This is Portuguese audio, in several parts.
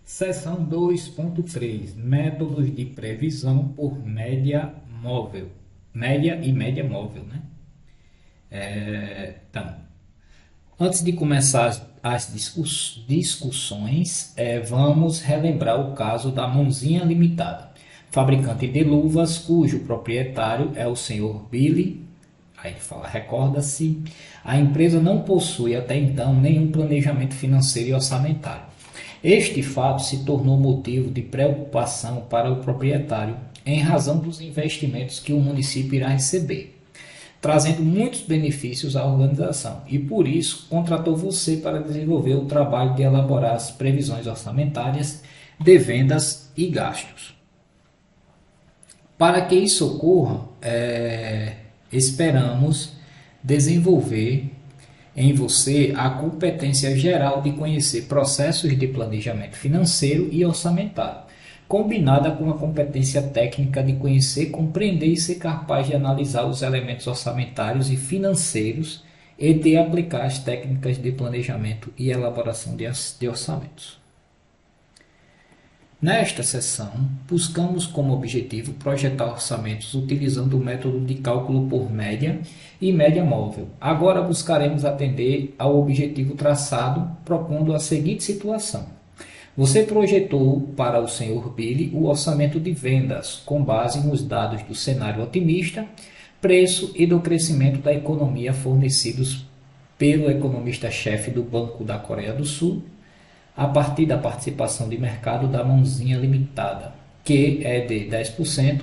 Seção 2.3, métodos de previsão por média móvel. Média e média móvel, né? Então, antes de começar as discussões, vamos relembrar o caso da Mãozinha Limitada, fabricante de luvas cujo proprietário é o senhor Billy. Aí ele fala, recorda-se, a empresa não possui até então nenhum planejamento financeiro e orçamentário. Este fato se tornou motivo de preocupação para o proprietário em razão dos investimentos que o município irá receber, trazendo muitos benefícios à organização, e por isso contratou você para desenvolver o trabalho de elaborar as previsões orçamentárias de vendas e gastos. Para que isso ocorra, esperamos desenvolver em você a competência geral de conhecer processos de planejamento financeiro e orçamentário, combinada com a competência técnica de conhecer, compreender e ser capaz de analisar os elementos orçamentários e financeiros e de aplicar as técnicas de planejamento e elaboração de orçamentos. Nesta sessão, buscamos como objetivo projetar orçamentos utilizando o método de cálculo por média e média móvel. Agora buscaremos atender ao objetivo traçado, propondo a seguinte situação. Você projetou para o Sr. Billy o orçamento de vendas, com base nos dados do cenário otimista, preço e do crescimento da economia fornecidos pelo economista-chefe do Banco da Coreia do Sul, a partir da participação de mercado da Mãozinha Limitada, que é de 10%,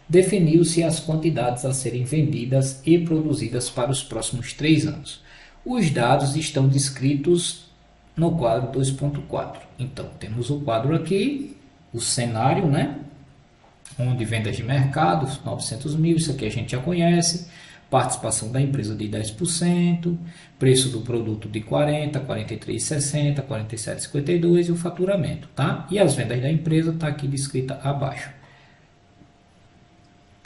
definiu-se as quantidades a serem vendidas e produzidas para os próximos 3 anos. Os dados estão descritos no quadro 2.4. Então, temos o quadro aqui, o cenário, né? Onde vendas de mercado, 900 mil, isso aqui a gente já conhece. Participação da empresa de 10%, preço do produto de 40, 43,60, 47,52 e o faturamento, tá? E as vendas da empresa está aqui descrita abaixo.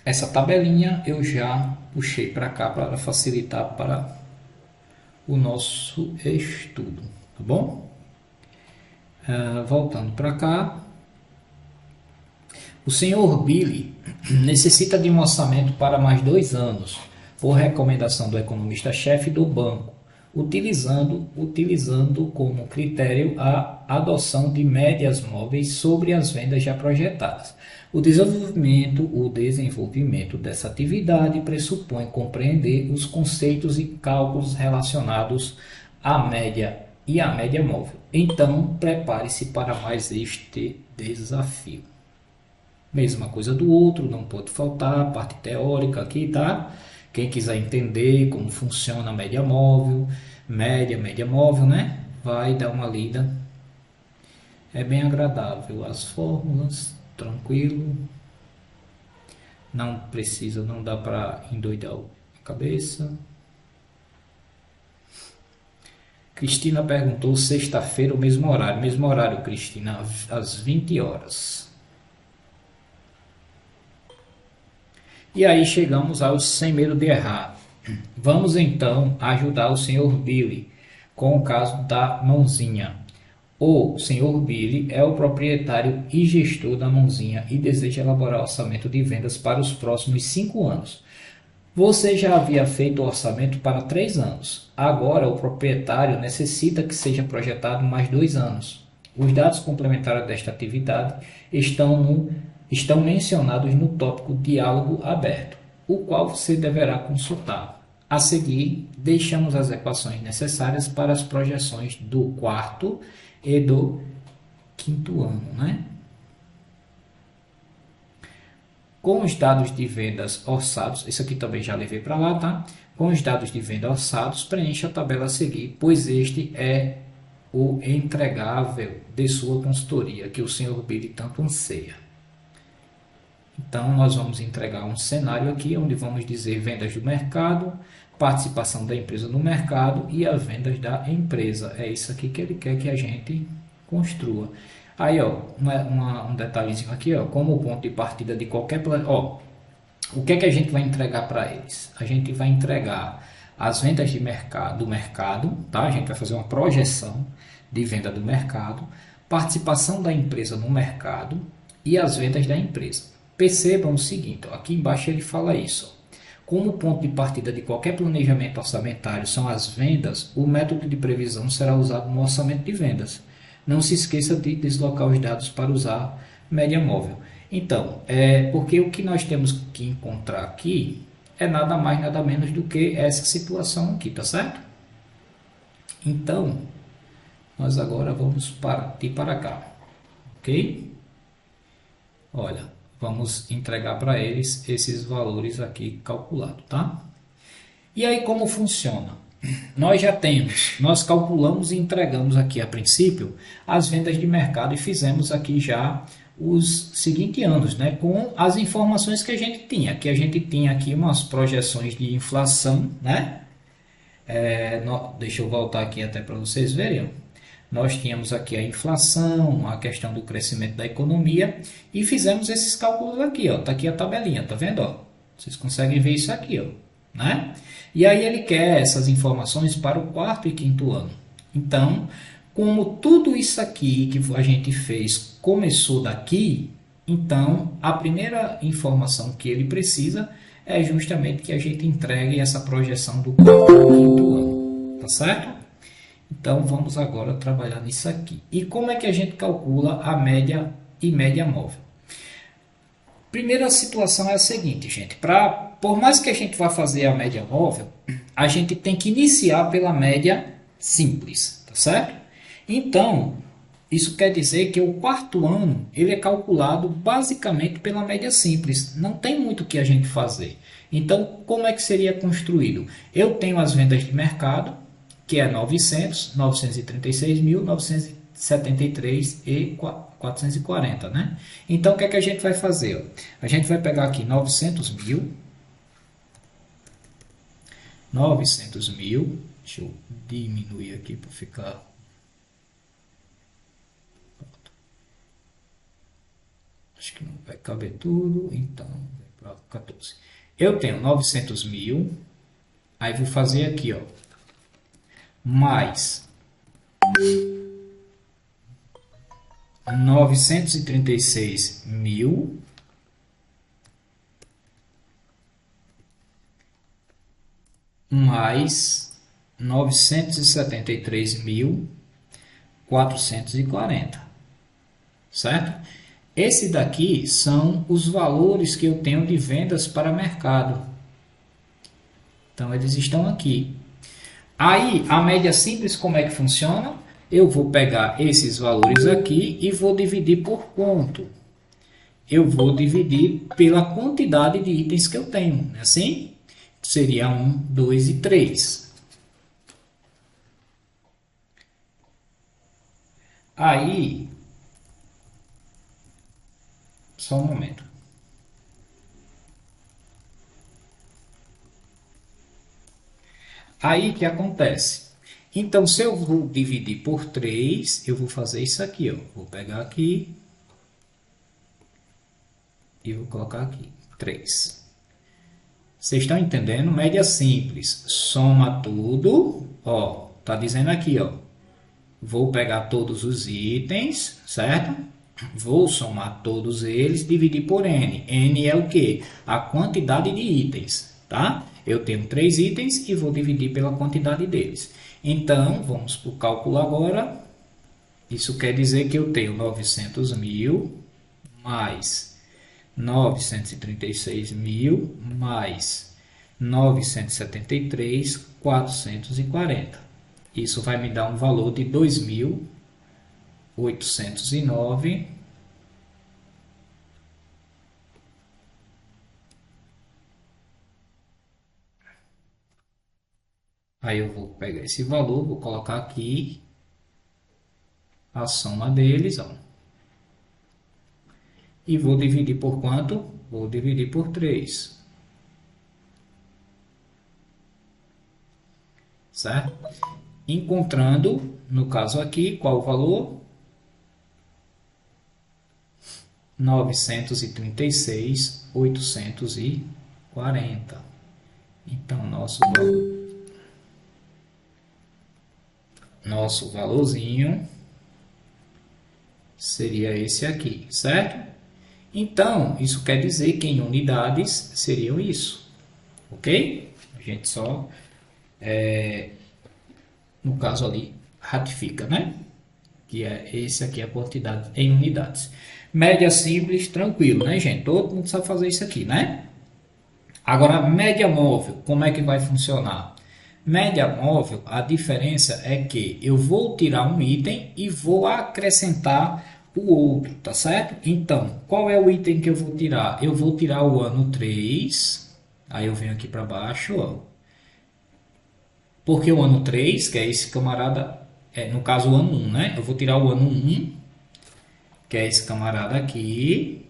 Essa tabelinha eu já puxei para cá para facilitar para o nosso estudo, tá bom? Voltando para cá, o senhor Billy necessita de um orçamento para mais 2 anos, por recomendação do economista-chefe do banco, utilizando como critério a adoção de médias móveis sobre as vendas já projetadas. O desenvolvimento dessa atividade pressupõe compreender os conceitos e cálculos relacionados à média e à média móvel. Então, prepare-se para mais este desafio. Mesma coisa do outro, não pode faltar a parte teórica aqui, tá? Quem quiser entender como funciona a média móvel, média móvel, né? Vai dar uma lida. É bem agradável. As fórmulas, tranquilo. Não precisa, não dá para endoidar a cabeça. Cristina perguntou sexta-feira o mesmo horário. Mesmo horário, Cristina, às 20 horas. E aí chegamos aos sem medo de errar. Vamos então ajudar o Sr. Billy com o caso da Mãozinha. O Sr. Billy é o proprietário e gestor da Mãozinha e deseja elaborar orçamento de vendas para os próximos 5 anos. Você já havia feito o orçamento para 3 anos. Agora o proprietário necessita que seja projetado mais 2 anos. Os dados complementares desta atividade estão mencionados no tópico Diálogo Aberto, o qual você deverá consultar. A seguir, deixamos as equações necessárias para as projeções do 4º e do 5º ano, né? Com os dados de vendas orçados, isso aqui também já levei para lá, tá? Com os dados de venda orçados, preencha a tabela a seguir, pois este é o entregável de sua consultoria, que o Sr. Billy tanto anseia. Então, nós vamos entregar um cenário aqui, onde vamos dizer vendas do mercado, participação da empresa no mercado e as vendas da empresa. É isso aqui que ele quer que a gente construa. Aí, ó, um detalhezinho aqui, ó, como ponto de partida de qualquer plano. Ó, o que é que a gente vai entregar para eles? A gente vai entregar as vendas do mercado, tá? A gente vai fazer uma projeção de venda do mercado, participação da empresa no mercado e as vendas da empresa. Percebam o seguinte, ó, aqui embaixo ele fala isso. Ó. Como ponto de partida de qualquer planejamento orçamentário são as vendas, o método de previsão será usado no orçamento de vendas. Não se esqueça de deslocar os dados para usar média móvel. Então, porque o que nós temos que encontrar aqui é nada mais, nada menos do que essa situação aqui, tá certo? Então, nós agora vamos partir para cá, ok? Olha, vamos entregar para eles esses valores aqui calculados, tá? E aí como funciona? Nós calculamos e entregamos aqui a princípio as vendas de mercado e fizemos aqui já os seguintes anos, né, com as informações que a gente tinha. Que a gente tinha aqui umas projeções de inflação, né? Deixa eu voltar aqui até para vocês verem. Nós tínhamos aqui a inflação, a questão do crescimento da economia e fizemos esses cálculos aqui, ó. Tá aqui a tabelinha, tá vendo, ó? Vocês conseguem ver isso aqui, ó, né? E aí ele quer essas informações para o quarto e quinto ano. Então, como tudo isso aqui que a gente fez começou daqui, então a primeira informação que ele precisa é justamente que a gente entregue essa projeção do quarto e quinto ano, tá certo? Então vamos agora trabalhar nisso aqui. E como é que a gente calcula a média e média móvel? Primeira situação é a seguinte, gente. Por mais que a gente vá fazer a média móvel, a gente tem que iniciar pela média simples, tá certo? Então, isso quer dizer que o quarto ano ele é calculado basicamente pela média simples. Não tem muito o que a gente fazer. Então, como é que seria construído? Eu tenho as vendas de mercado, que é 900, 936 mil, 973 e 440, né? Então, o que é que a gente vai fazer? A gente vai pegar aqui 900 mil, deixa eu diminuir aqui para ficar... Acho que não vai caber tudo, então vai para 14. Eu tenho 900 mil, aí vou fazer aqui, ó, mais 936 mil mais 973.440, certo? Esse daqui são os valores que eu tenho de vendas para mercado. Então, eles estão aqui. Aí, a média simples, como é que funciona? Eu vou pegar esses valores aqui e vou dividir por quanto? Eu vou dividir pela quantidade de itens que eu tenho, não é assim? Seria 1, 2 e 3. Aí, só um momento. Aí, o que acontece? Então, se eu vou dividir por 3, eu vou fazer isso aqui, ó. Vou pegar aqui e vou colocar aqui, 3. Vocês estão entendendo? Média simples. Soma tudo. Ó, tá dizendo aqui, ó. Vou pegar todos os itens, certo? Vou somar todos eles, dividir por N. N é o quê? A quantidade de itens, tá? Eu tenho 3 itens e vou dividir pela quantidade deles. Então, vamos para o cálculo agora. Isso quer dizer que eu tenho 900 mil mais 936 mil mais 973.440. Isso vai me dar um valor de 2.809. Aí eu vou pegar esse valor, vou colocar aqui a soma deles, ó. E vou dividir por quanto? Vou dividir por 3. Certo? Encontrando, no caso aqui, qual o valor? 936.840. Então, nosso valorzinho seria esse aqui, certo? Então, isso quer dizer que em unidades seriam isso, ok? A gente só, no caso ali, ratifica, né? Que é esse aqui a quantidade em unidades. Média simples, tranquilo, né, gente? Todo mundo sabe fazer isso aqui, né? Agora, média móvel, como é que vai funcionar? Média móvel, a diferença é que eu vou tirar um item e vou acrescentar o outro, tá certo? Então, qual é o item que eu vou tirar? Eu vou tirar o ano 3, aí eu venho aqui para baixo, ó. Porque o ano 3, que é esse camarada, no caso o ano 1, né? Eu vou tirar o ano 1, que é esse camarada aqui,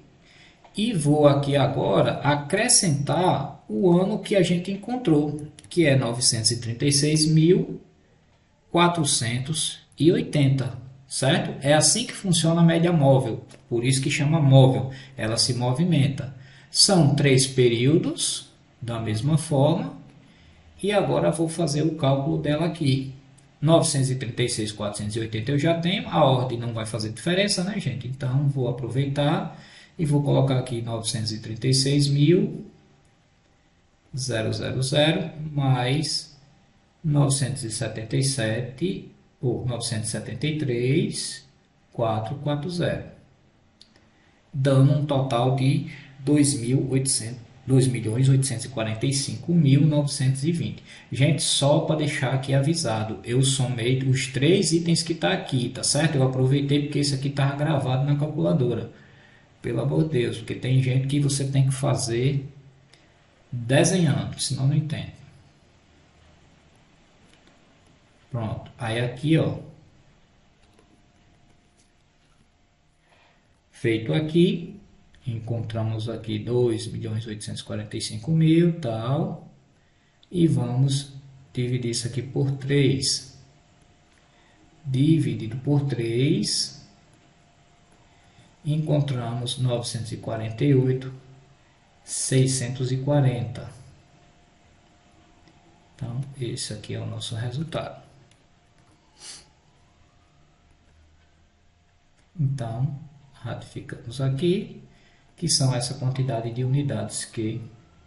e vou aqui agora acrescentar o ano que a gente encontrou, que é 936.480, certo? É assim que funciona a média móvel, por isso que chama móvel, ela se movimenta. São 3 períodos, da mesma forma, e agora vou fazer o cálculo dela aqui. 936.480 eu já tenho, a ordem não vai fazer diferença, né, gente? Então, vou aproveitar e vou colocar aqui 936.000 mais 977, ou 973.440, dando um total de 2.845.920. Gente, só para deixar aqui avisado, eu somei os 3 itens que está aqui, tá certo? Eu aproveitei porque esse aqui estava gravado na calculadora. Pelo amor de Deus, porque tem gente que você tem que fazer desenhando, senão não entende. Pronto, aí aqui, ó, feito aqui, encontramos aqui 2.845.000, tal, e vamos dividir isso aqui por 3. Dividido por 3, encontramos 948.640. Então, esse aqui é o nosso resultado. Então, ratificamos aqui, que são essa quantidade de unidades que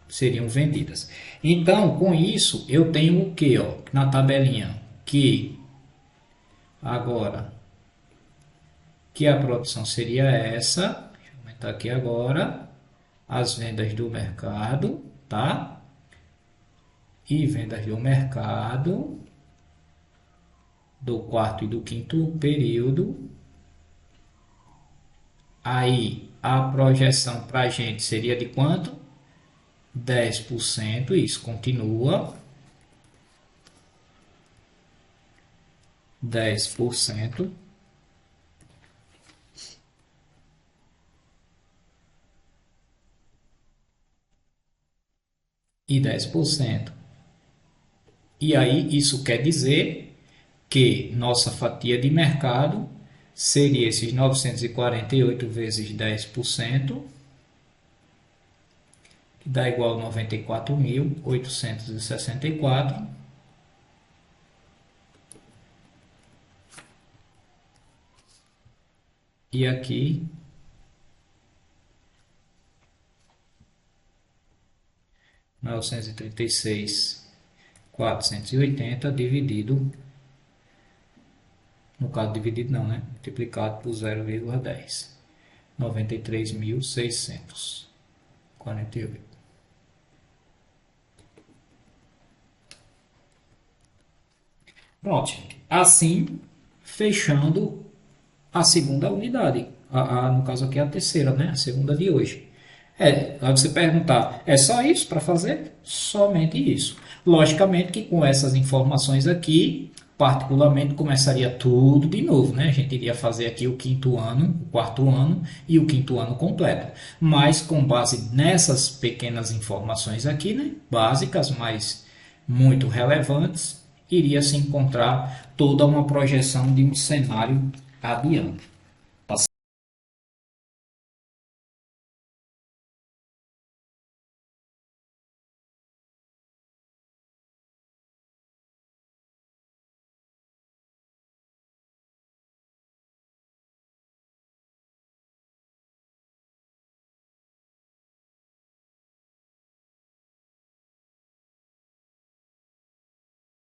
seriam vendidas. Então, com isso, eu tenho o que, ó, na tabelinha? Que agora, que a produção seria essa, deixa eu aumentar aqui agora, as vendas do mercado, tá? E vendas do mercado do quarto e do quinto período. Aí, a projeção para a gente seria de quanto? 10%, isso continua. 10%. E 10%. E aí, isso quer dizer que nossa fatia de mercado seria esses 948 vezes 10%, que dá igual a 94.864. E aqui, 936.480 dividido, no caso dividido não, né? Multiplicado por 0,10. 93.648. Pronto, gente. Assim, fechando a segunda unidade. No caso aqui é a terceira, né? A segunda de hoje. Aí você perguntar, é só isso para fazer? Somente isso. Logicamente que com essas informações aqui, particularmente começaria tudo de novo, né? A gente iria fazer aqui o quinto ano, o quarto ano e o quinto ano completo. Mas com base nessas pequenas informações aqui, né? Básicas, mas muito relevantes, iria se encontrar toda uma projeção de um cenário adiante.